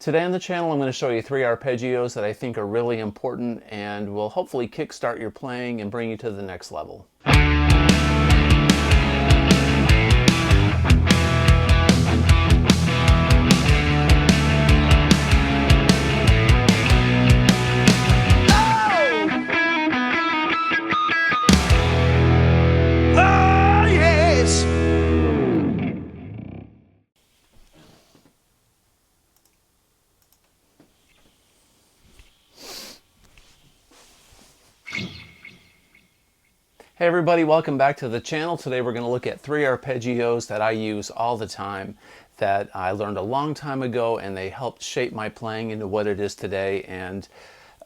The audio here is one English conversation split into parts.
Today on the channel I'm going to show you 3 arpeggios that I think are really important and will hopefully kickstart your playing and bring you to the next level. Hey everybody, welcome back to the channel. Today we're going to look at 3 arpeggios that I use all the time that I learned a long time ago, and they helped shape my playing into what it is today. And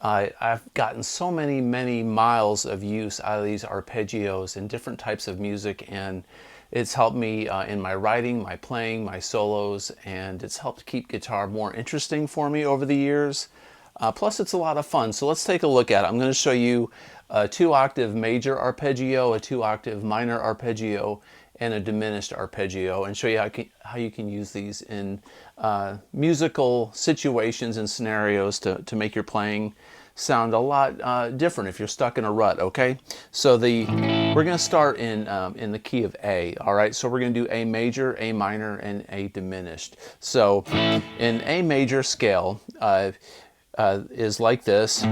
I've gotten so many miles of use out of these arpeggios in different types of music, and it's helped me in my writing, my playing, my solos, and it's helped keep guitar more interesting for me over the years. Plus it's a lot of fun. So let's take a look at it. I'm going to show you a 2-octave major arpeggio, a 2-octave minor arpeggio, and a diminished arpeggio, and show you how you can use these in musical situations and scenarios to make your playing sound a lot different if you're stuck in a rut. Okay, so we're going to start in the key of A. All right, so we're going to do A major, A minor, and A diminished. So in A major scale is like this.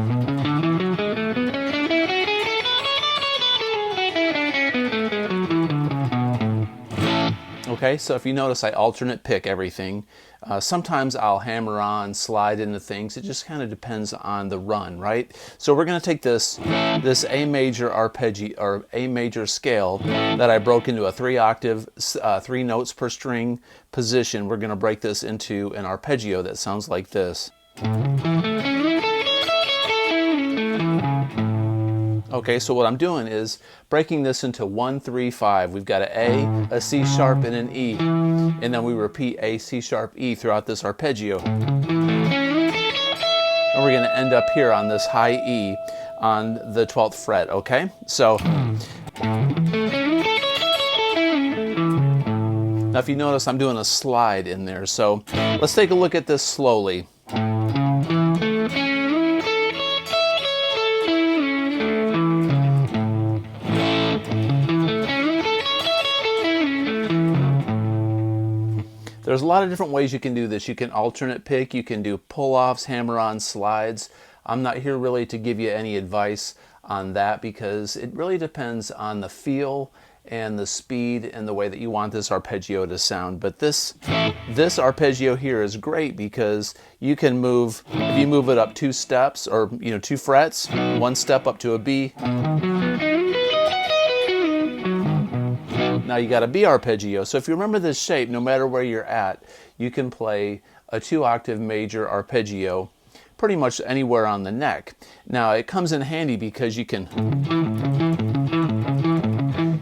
Okay, so if you notice, I alternate pick everything. Sometimes I'll hammer on, slide into things. It just kind of depends on the run, right? So we're going to take this A major arpeggio, or A major scale that I broke into a 3-octave, 3 notes per string position. We're going to break this into an arpeggio that sounds like this. Okay, so what I'm doing is breaking this into 1, 3, 5. We've got an A, a C sharp, and an E. And then we repeat A, C sharp, E throughout this arpeggio. And we're going to end up here on this high E on the 12th fret, okay? So, now if you notice, I'm doing a slide in there. So let's take a look at this slowly. There's a lot of different ways you can do this. You can alternate pick, you can do pull-offs, hammer-on, slides. I'm not here really to give you any advice on that because it really depends on the feel and the speed and the way that you want this arpeggio to sound. But this arpeggio here is great because you can move, if you move it up 2 steps, or 2 frets, 1 step up to a B. Now you got a B arpeggio. So if you remember this shape, no matter where you're at, you can play a 2-octave major arpeggio pretty much anywhere on the neck. Now it comes in handy because you can,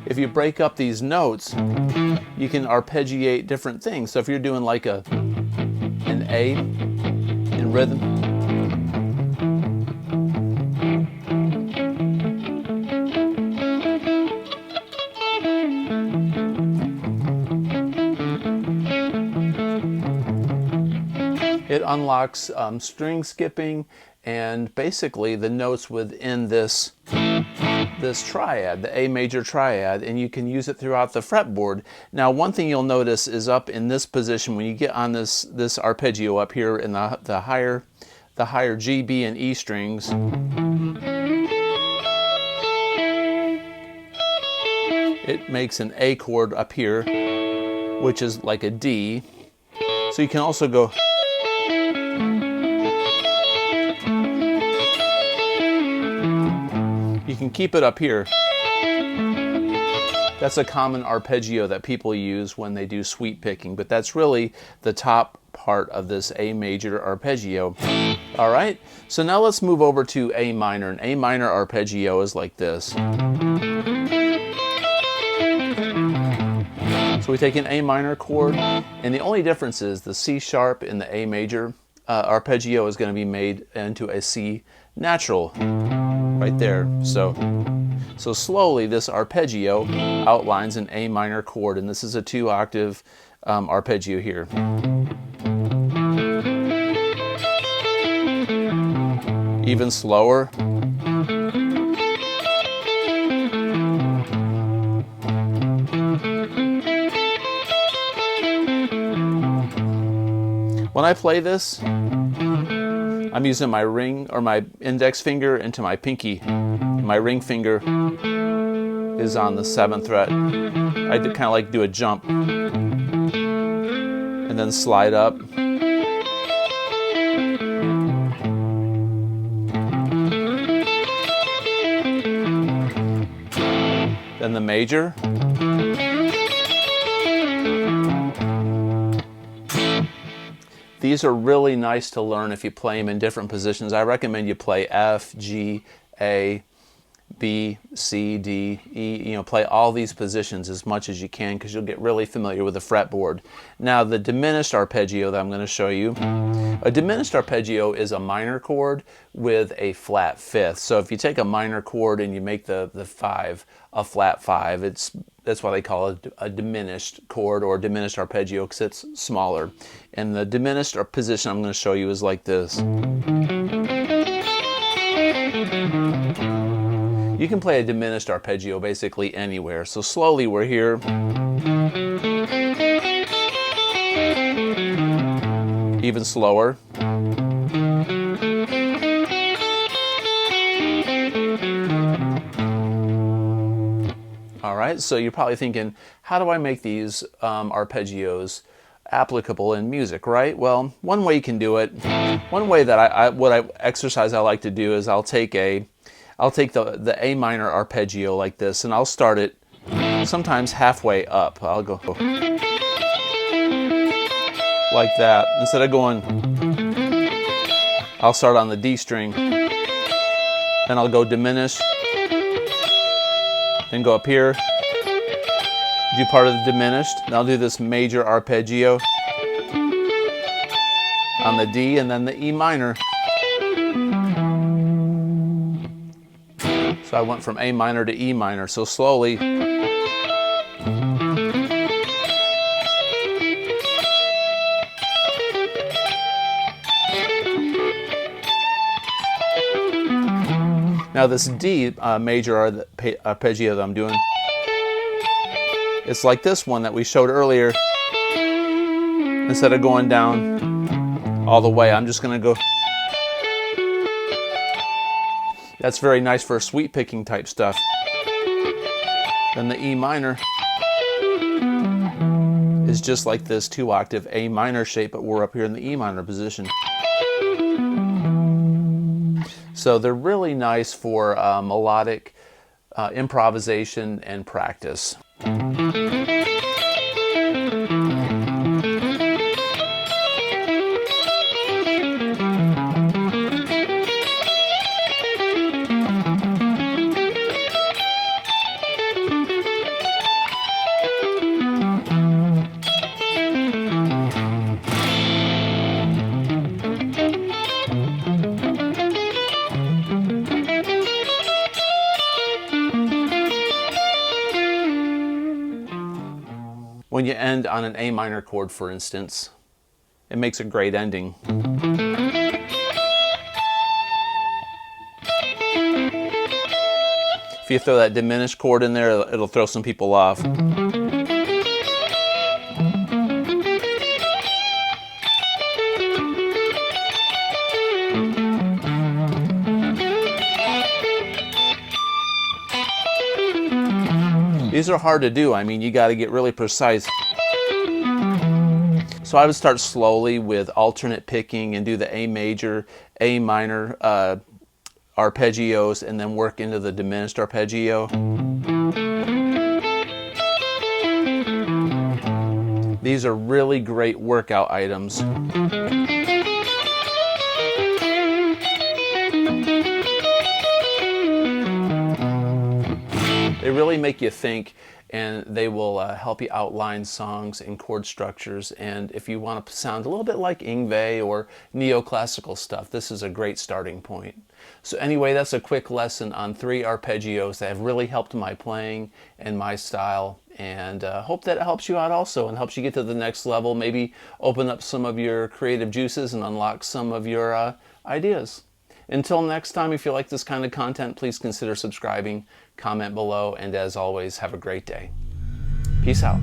if you break up these notes, you can arpeggiate different things. So if you're doing like an A in rhythm, it unlocks string skipping and basically the notes within this triad, the A major triad, and you can use it throughout the fretboard. Now one thing you'll notice is up in this position, when you get on this arpeggio up here in the higher G, B, and E strings, it makes an A chord up here, which is like a D. So you can also go, you can keep it up here. That's a common arpeggio that people use when they do sweep picking, but that's really the top part of this A major arpeggio. All right, so now let's move over to A minor. An A minor arpeggio is like this. So we take an A minor chord, and the only difference is the C sharp in the A major arpeggio is going to be made into a C natural right there. So slowly this arpeggio outlines an A minor chord, and this is a 2-octave arpeggio here. Even slower. When I play this, I'm using my ring or my index finger into my pinky. My ring finger is on the 7th fret. I kind of like do a jump and then slide up. Then the major. These are really nice to learn if you play them in different positions. I recommend you play F, G, A, B, C, D, E. Play all these positions as much as you can because you'll get really familiar with the fretboard. Now, the diminished arpeggio that I'm going to show you, a diminished arpeggio is a minor chord with a flat fifth. So if you take a minor chord and you make the 5 a flat 5, that's why they call it a diminished chord or diminished arpeggio, because it's smaller. And the diminished position I'm going to show you is like this. You can play a diminished arpeggio basically anywhere. So slowly we're here. Even slower. All right, so you're probably thinking, how do I make these arpeggios applicable in music, right? Well, one way you can do it, one way that exercise I like to do is I'll take the A minor arpeggio like this, and I'll start it sometimes halfway up. I'll go like that. Instead of going, I'll start on the D string, then I'll go diminished, then go up here, do part of the diminished, then I'll do this major arpeggio on the D, and then the E minor. So I went from A minor to E minor, so slowly. Now this D major arpeggio that I'm doing, it's like this one that we showed earlier. Instead of going down all the way, I'm just going to go. That's very nice for sweep picking type stuff. Then the E minor is just like this 2-octave A minor shape, but we're up here in the E minor position. So they're really nice for melodic improvisation and practice. When you end on an A minor chord, for instance, it makes a great ending. If you throw that diminished chord in there, it'll throw some people off. These are hard to do. I mean, you got to get really precise. So I would start slowly with alternate picking and do the A major, A minor arpeggios, and then work into the diminished arpeggio. These are really great workout items. They really make you think, and they will help you outline songs and chord structures. And if you want to sound a little bit like Yngwie or neoclassical stuff, this is a great starting point. So anyway, that's a quick lesson on 3 arpeggios that have really helped my playing and my style. And hope that it helps you out also and helps you get to the next level. Maybe open up some of your creative juices and unlock some of your ideas. Until next time, if you like this kind of content, please consider subscribing, comment below, and as always, have a great day. Peace out.